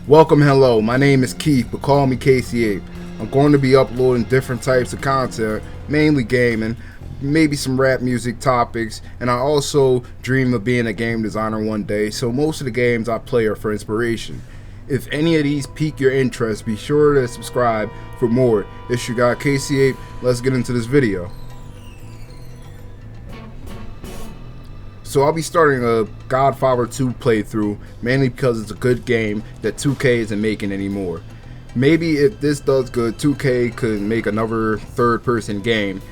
Welcome, hello, my name is Keith, but call me KC8. I'm going to be uploading different types of content, mainly gaming, maybe some rap music topics, and I also dream of being a game designer one day, so most of the games I play are for inspiration. If any of these pique your interest, be sure to subscribe for more. It's your guy KC8, let's get into this video. So I'll be starting a Godfather 2 playthrough, mainly because it's a good game that 2K isn't making anymore. Maybe if this does good, 2K could make another third-person game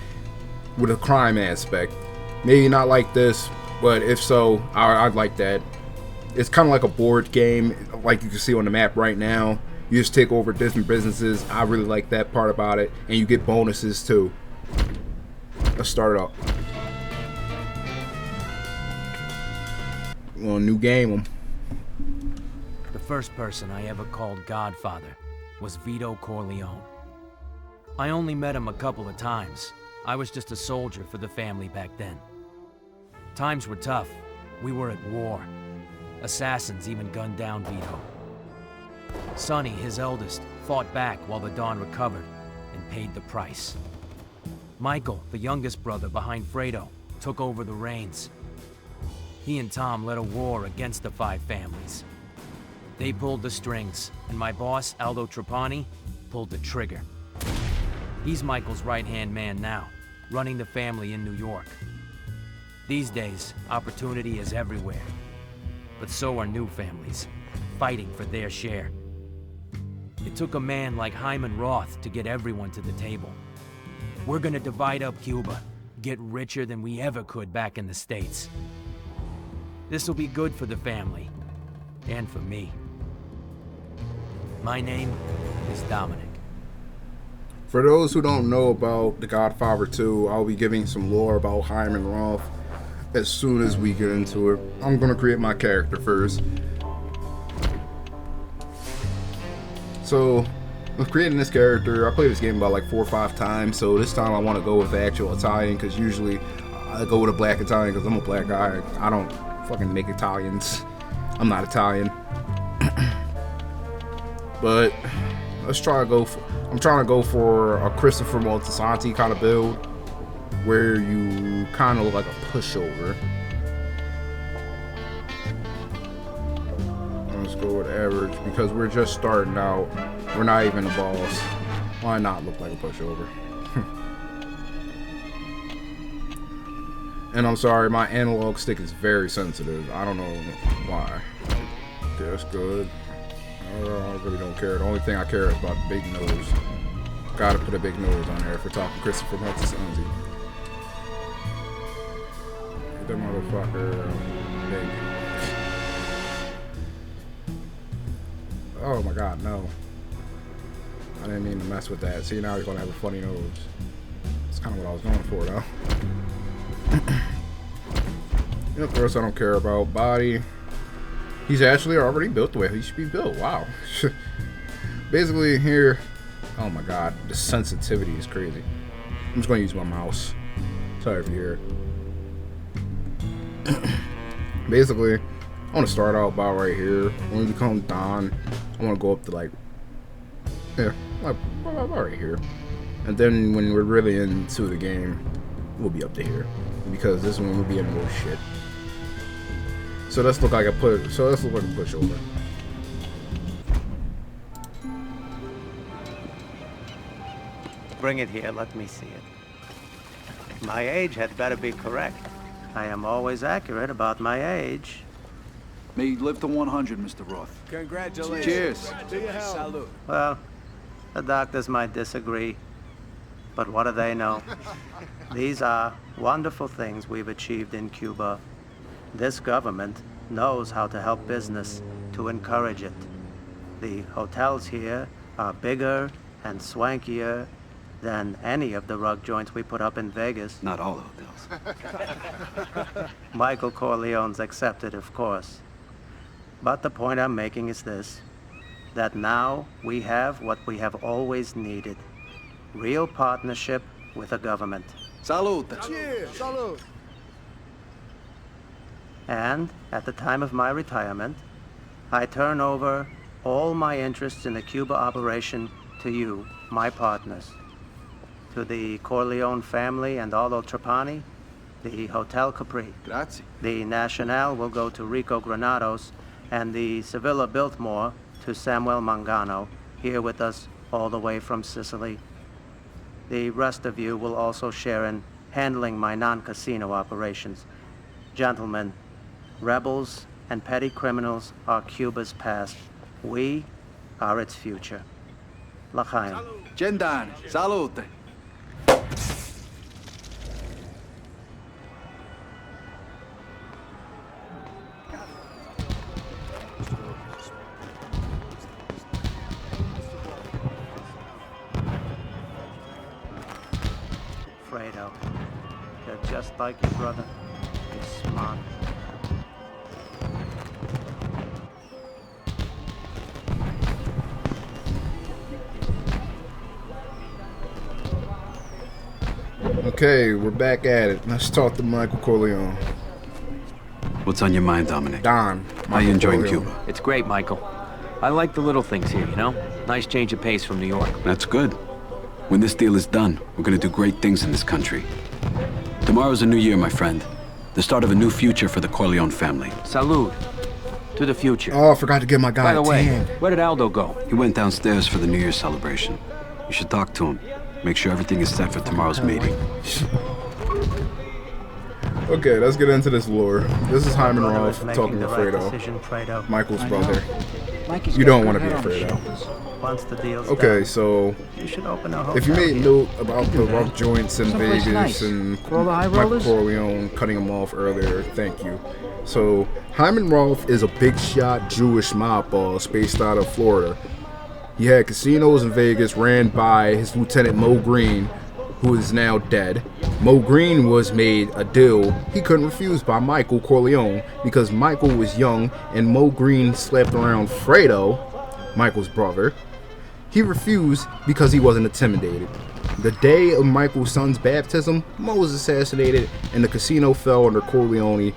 with a crime aspect. Maybe not like this, but if so, I'd like that. It's kind of like a board game, like you can see on the map right now. You just take over different businesses. I really like that part about it, and you get bonuses too. Let's start it up. Well, new game. The first person I ever called Godfather was Vito Corleone. I only met him a couple of times. I was just a soldier for the family back then. Times were tough. We were at war. Assassins even gunned down Vito. Sonny, his eldest, fought back while the Don recovered and paid the price. Michael, the youngest brother behind Fredo, took over the reins. He and Tom led a war against the five families. They pulled the strings, and my boss, Aldo Trapani, pulled the trigger. He's Michael's right-hand man now, running the family in New York. These days, opportunity is everywhere. But so are new families, fighting for their share. It took a man like Hyman Roth to get everyone to the table. We're gonna divide up Cuba, get richer than we ever could back in the States. This will be good for the family, and for me. My name is Dominic. For those who don't know about The Godfather 2, I'll be giving some lore about Hyman Roth as soon as we get into it. I'm going to create my character first. So, with creating this character, I played this game about like 4 or 5 times, so this time I want to go with the actual Italian, because usually I go with a black Italian because I'm a black guy. I don't fucking make Italians. I'm not Italian. But let's try to go for, I'm trying to go for a Christopher Moltisanti kind of build where you kind of look like a pushover. Let's go with average because we're just starting out. We're not even a boss. Why not look like a pushover? And I'm sorry, my analog stick is very sensitive. I don't know why. Okay, that's good. I really don't care. The only thing I care is about the big nose. Gotta put a big nose on there if we're talking Christopher Moltisanti. That motherfucker big. Oh my god, no. I didn't mean to mess with that. See, now he's gonna have a funny nose. That's kind of what I was going for, though. Of course, I don't care about body. He's actually already built the way he should be built. Wow. Basically, here, oh my god, the sensitivity is crazy. I'm just going to use my mouse. Sorry if you hear it. Basically, I want to start out about right here. When we become Don, I want to go up to like, yeah, like about right here. And then when we're really into the game, we'll be up to here. Because this one will be in more shit. So let's look like a pushover. Bring it here, let me see it. My age had better be correct. I am always accurate about my age. May you live to 100, Mr. Roth. Congratulations. Cheers. Salute. Well, the doctors might disagree, but what do they know? These are wonderful things we've achieved in Cuba. This government knows how to help business, to encourage it. The hotels here are bigger and swankier than any of the rug joints we put up in Vegas. Not all hotels. Michael Corleone's accepted, of course. But the point I'm making is this, that now we have what we have always needed. Real partnership with the government. Salute. Cheers. Salute. And at the time of my retirement, I turn over all my interests in the Cuba operation to you, my partners. To the Corleone family and Aldo Trapani, the Hotel Capri. Grazie. The Nacional will go to Rico Granados, and the Sevilla Biltmore to Samuel Mangano, here with us all the way from Sicily. The rest of you will also share in handling my non-casino operations. Gentlemen, rebels and petty criminals are Cuba's past. We are its future. L'chaim. Gendane. Salute. Fredo, you're just like your brother. You're smart. Okay, we're back at it. Let's talk to Michael Corleone. What's on your mind, Dominic? Don. How you enjoying Corleone. Cuba? It's great, Michael. I like the little things here, you know? Nice change of pace from New York. That's good. When this deal is done, we're gonna do great things in this country. Tomorrow's a new year, my friend. The start of a new future for the Corleone family. Salud. To the future. Oh, I forgot to get my guy By the way, tan. where did Aldo go? He went downstairs for the New Year's celebration. You should talk to him. Make sure everything is set for tomorrow's meeting. Okay, let's get into this lore. This is Hyman Brother Roth is making talking to the right Fredo, decision, Fredo. Michael's I brother. Mikey's You got don't a want to good be head on his Fredo. shoulders. Once the deal's Okay, done, so you should open a hotel if you made here. note about the do that. rough joints in Someplace Vegas nice. and For all the high Michael rollers? Corleone cutting him off earlier, thank you. So Hyman Roth is a big shot Jewish mob boss based out of Florida. He had casinos in Vegas ran by his lieutenant Mo Green, who is now dead. Mo Green was made a deal he couldn't refuse by Michael Corleone because Michael was young and Mo Green slept around Fredo, Michael's brother. He refused because he wasn't intimidated. The day of Michael's son's baptism, Mo was assassinated and the casino fell under Corleone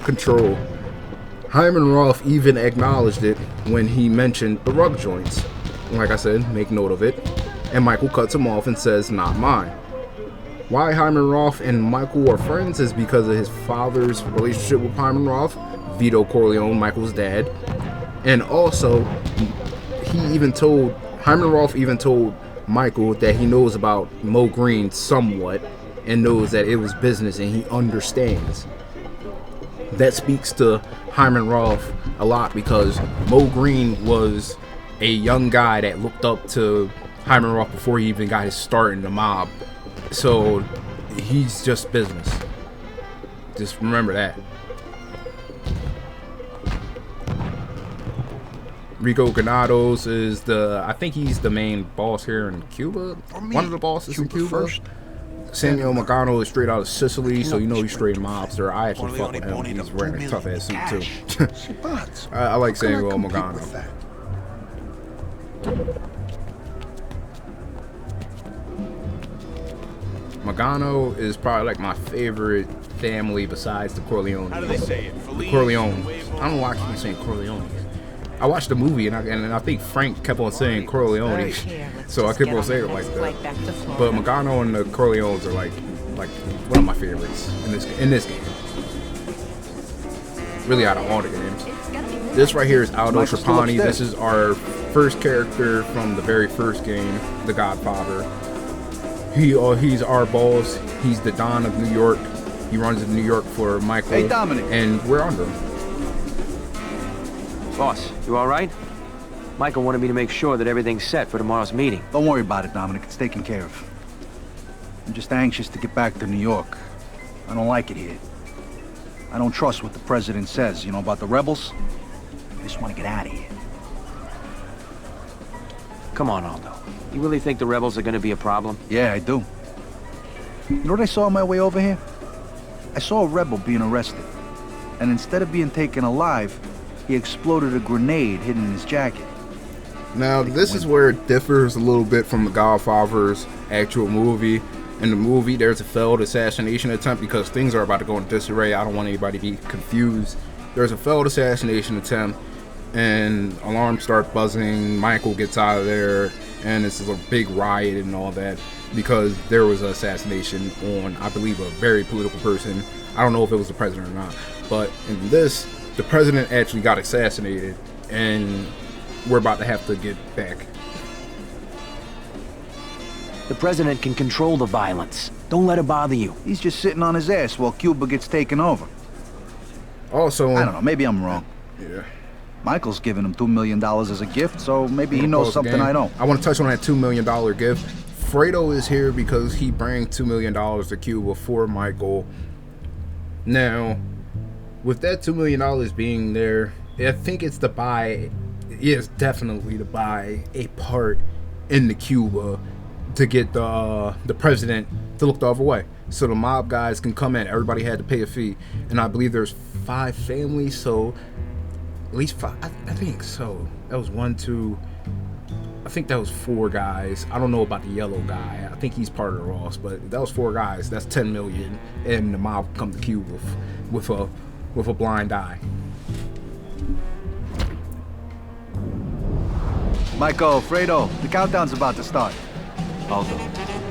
control. Hyman Roth even acknowledged it when he mentioned the rug joints. Like I said, make note of it. And Michael cuts him off and says, "Not mine." Why Hyman Roth and Michael are friends is because of his father's relationship with Hyman Roth, Vito Corleone, Michael's dad. And also, Hyman Roth even told Michael that he knows about Mo Green somewhat and knows that it was business and he understands. That speaks to Hyman Roth a lot because Mo Green was a young guy that looked up to Hyman Roth before he even got his start in the mob. So he's just business. Just remember that. Rico Granados is I think he's the main boss here in Cuba. One of the bosses in Cuba. First. Samuel Mangano is straight out of Sicily, so you know he's straight mobster. I actually fuck with him. He's wearing a tough ass suit too. I like Samuel Mangano. Mangano is probably like my favorite family besides the Corleones. How do they say it? The Corleones. I don't know why I keep saying Corleones. I watched the movie and I think Frank kept on saying Corleone, so I kept on saying it like that. But Mangano and the Corleones are like one of my favorites in this game. Really, out of all the games. This right here is Aldo Michael's still Trapani. upstairs. This is our first character from the very first game, The Godfather. He's our boss. He's the Don of New York. He runs in New York for Michael. Hey, Dominic. And we're under him. Boss, you all right? Michael wanted me to make sure that everything's set for tomorrow's meeting. Don't worry about it, Dominic. It's taken care of. I'm just anxious to get back to New York. I don't like it here. I don't trust what the president says, you know, about the rebels. I just want to get out of here. Come on, Aldo. You really think the rebels are gonna be a problem? Yeah, I do. You know what I saw on my way over here? I saw a rebel being arrested. And instead of being taken alive, he exploded a grenade hidden in his jacket. Now, this is where it differs a little bit from The Godfather's actual movie. In the movie, there's a failed assassination attempt because things are about to go in disarray. I don't want anybody to be confused. There's a failed assassination attempt, and alarms start buzzing. Michael gets out of there, and this is a big riot and all that because there was an assassination on, I believe, a very political person. I don't know if it was the president or not, but in this, the president actually got assassinated, and we're about to have to get back. The president can control the violence. Don't let it bother you. He's just sitting on his ass while Cuba gets taken over. Also, I don't know, maybe I'm wrong. Yeah. Michael's giving him $2 million as a gift, so maybe he knows something I don't. I want to touch on that $2 million gift. Fredo is here because he brings $2 million to Cuba for Michael. Now, with that $2 million being there, I think it's to buy, yes, definitely to buy a part in the Cuba to get the president to look the other way, so the mob guys can come in. Everybody had to pay a fee, and I believe there's 5 families, so at least 5. I think so. That was 1, 2. I think that was 4 guys. I don't know about the yellow guy. I think he's part of the Ross, but that was 4 guys. That's 10 million, and the mob come to Cuba with a blind eye. Michael, Fredo, the countdown's about to start. Aldo,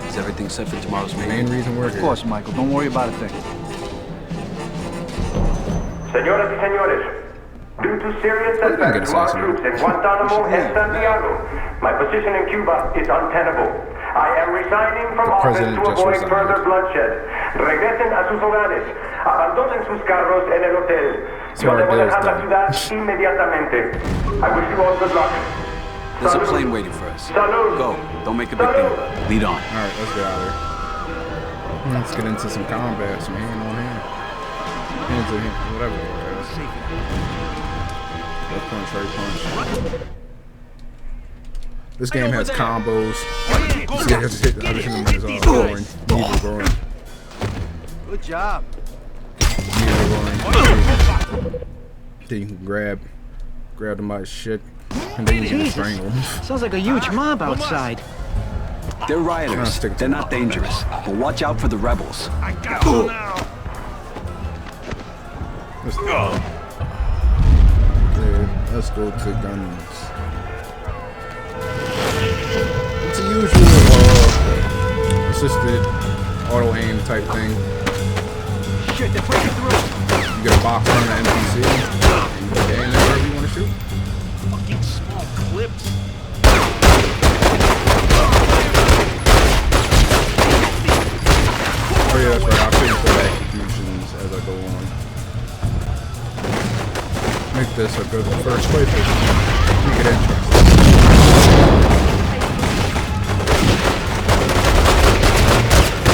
is everything set for tomorrow's The meeting? main reason we're Of here. course, Michael, don't worry about a thing. Señoras y señores, due to serious How did I get setbacks to our assassinated? troops in Guantanamo and Santiago, my position in Cuba is untenable. I am resigning from The office president to just avoid resigned. further bloodshed. Regresen a sus hogares. Abandonen sus carros en el hotel. So Yo our debo day is dejar la done. ciudad inmediatamente. I wish you all good luck. There's a Salud. plane waiting for us. Salud. Go. Don't make a big thing. Lead on. Alright, let's get out of here. Let's get into some combat, some hand on hand. Hands to hand, whatever it is. Left punch, right punch. This game has combos. See, I just hit him in his groin. Knee groin. Good job. Then you can grab them by his shit, and then you can strangle him. Sounds like a huge mob outside. They're rioters. stick to They're not dangerous. But watch out for the rebels. Let's go to guns. It's a usual assisted auto aim type thing. Shit, they're breaking through. You get a box on the NPC, and you can aim there wherever you want to shoot. Fucking small clips. Oh yeah, that's right. I'll show you full executions as I go on. Make this a good first playthrough. Make it interesting.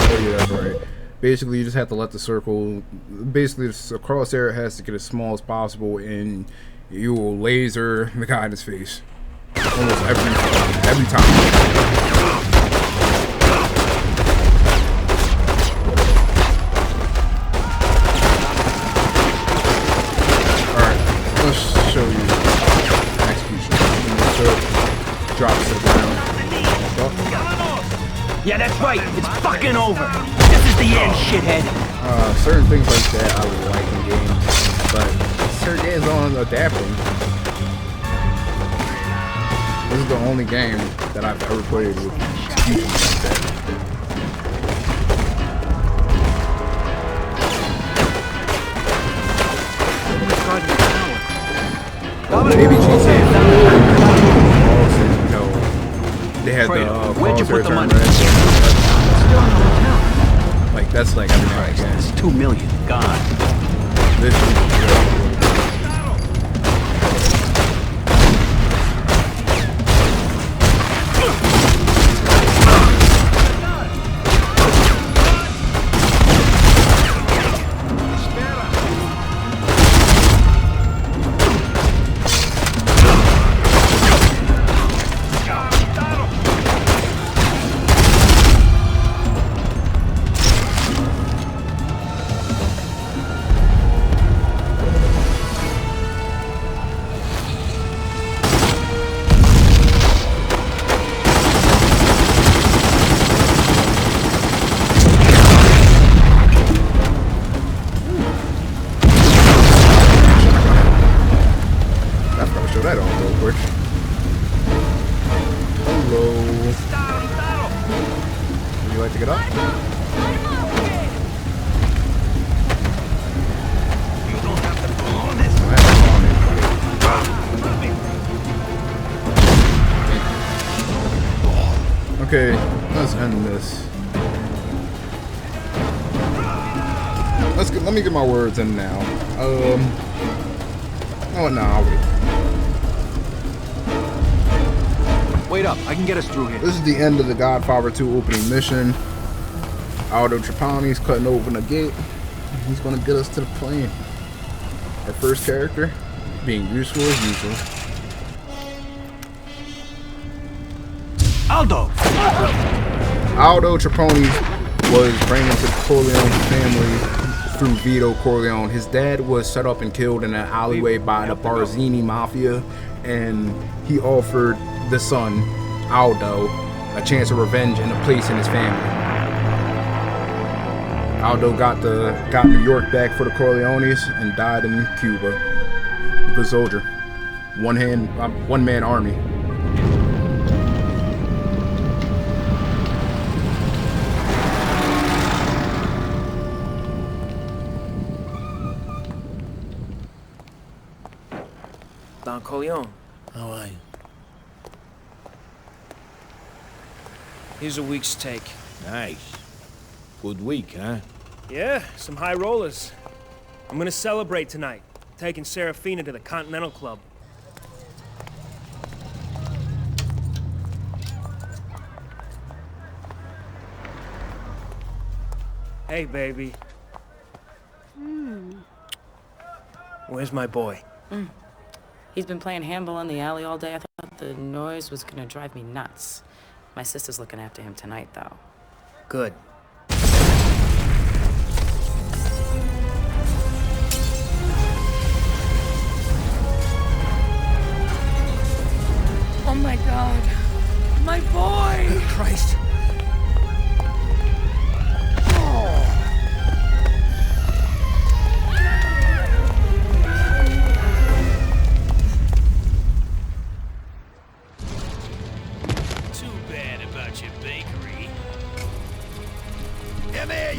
Oh yeah, that's right. Basically, you just have to let the circle. Basically, the crosshair has to get as small as possible, and you will laser the guy in his face almost every time. Show you execution. So drops to the ground. Yeah, that's right. It's fucking over. This is the end, shithead. Certain things like that I would like in games, but certain games aren't adapting. This is the only game that I've ever played with execution like that. Maybe GTA. They had the Where'd you put the money? Like that's like every now and again. It's 2 million. God. This is show that off real quick. Hello. Would you like to get up? You don't have to pull on this. Okay, let's end this. Let me get my words in now. Oh no, I'll wait. Wait up, I can get us through here. This is the end of the Godfather 2 opening mission. Aldo Trapani's cutting open a gate. He's gonna get us to the plane. Our first character being useful as usual. Aldo! Aldo Trapani was bringing to the Corleone family through Vito Corleone. His dad was set up and killed in an alleyway by the Barzini Mafia, and he offered the son, Aldo, a chance of revenge and a place in his family. Aldo got New York back for the Corleones and died in Cuba. A good soldier. One-man army. Don Corleone, how are you? Here's a week's take. Nice. Good week, huh? Yeah, some high rollers. I'm gonna celebrate tonight, taking Serafina to the Continental Club. Hey, baby. Where's my boy? He's been playing handball in the alley all day. I thought the noise was gonna drive me nuts. My sister's looking after him tonight, though. Good. Oh my God. My boy! Christ.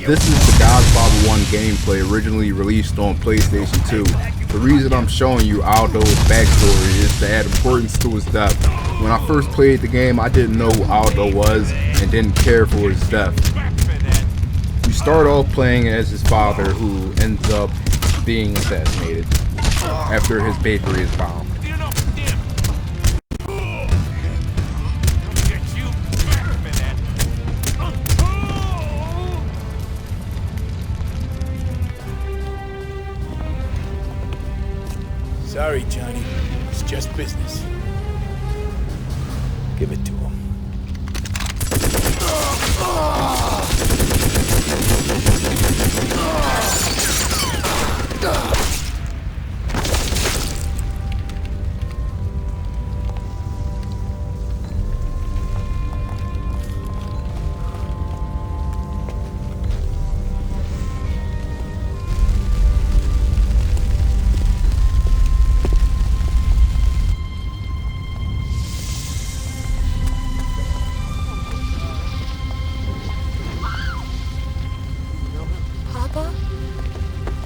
This is the Godfather 1 gameplay originally released on PlayStation 2. The reason I'm showing you Aldo's backstory is to add importance to his death. When I first played the game, I didn't know who Aldo was and didn't care for his death. You start off playing as his father, who ends up being assassinated after his bakery is bombed. Sorry, Johnny. It's just business. Give it to him.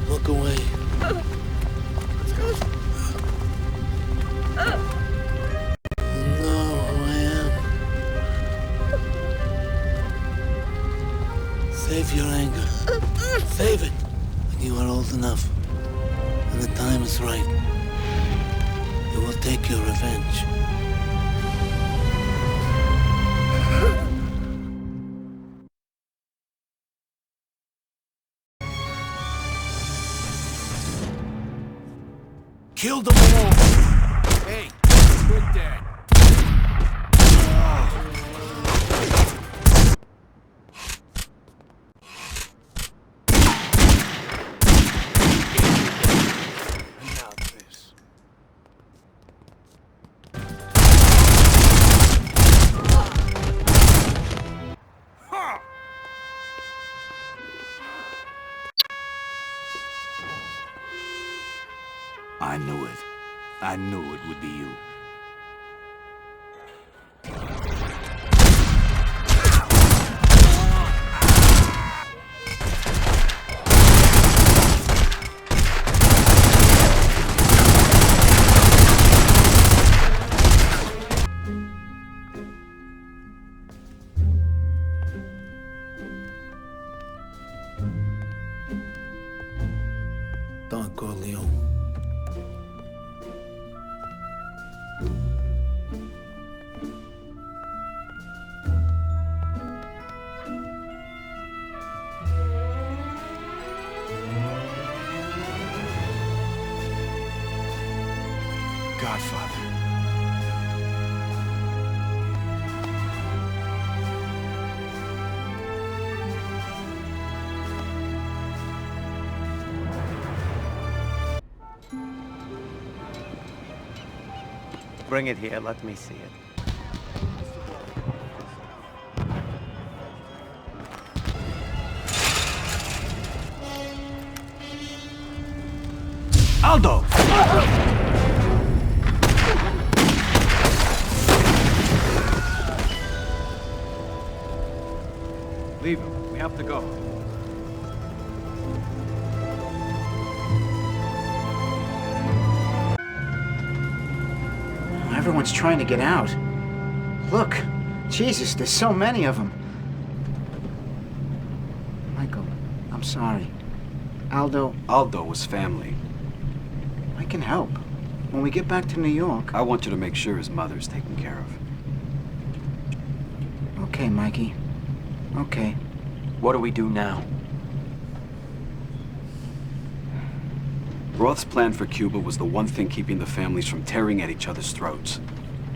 Look away. You know who I am. Save your anger. Save it when you are old enough. When the time is right. You will take your revenge. Kill them all! Hey, quit that! I knew it. I knew it would be you. Don Corleone. Godfather. Bring it here, let me see it. Aldo! Leave him. We have to go. Everyone's trying to get out. Look, Jesus, there's so many of them. Michael, I'm sorry. Aldo was family. I can help. When we get back to New York... I want you to make sure his mother's taken care of. Okay, Mikey. Okay. What do we do now? Roth's plan for Cuba was the one thing keeping the families from tearing at each other's throats.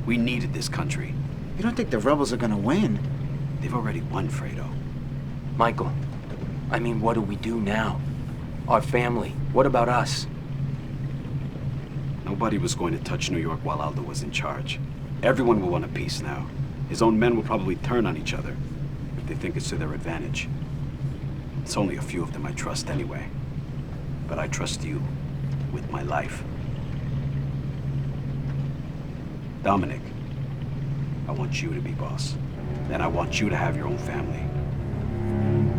We needed this country. You don't think the rebels are gonna win? They've already won, Fredo. Michael, I mean, what do we do now? Our family, what about us? Nobody was going to touch New York while Aldo was in charge. Everyone will want a peace now. His own men will probably turn on each other if they think it's to their advantage. It's only a few of them I trust anyway. But I trust you with my life. Dominic, I want you to be boss. And I want you to have your own family.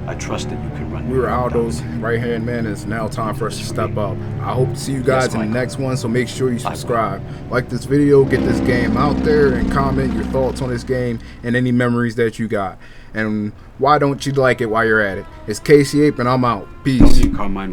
I trust that you can run. We were Aldo's right-hand man. It's now time for us to step up. I hope to see you guys in the next one, so make sure you subscribe. Like this video, get this game out there, and comment your thoughts on this game and any memories that you got. And why don't you like it while you're at it? It's Casey Ape, and I'm out. Peace. Carmine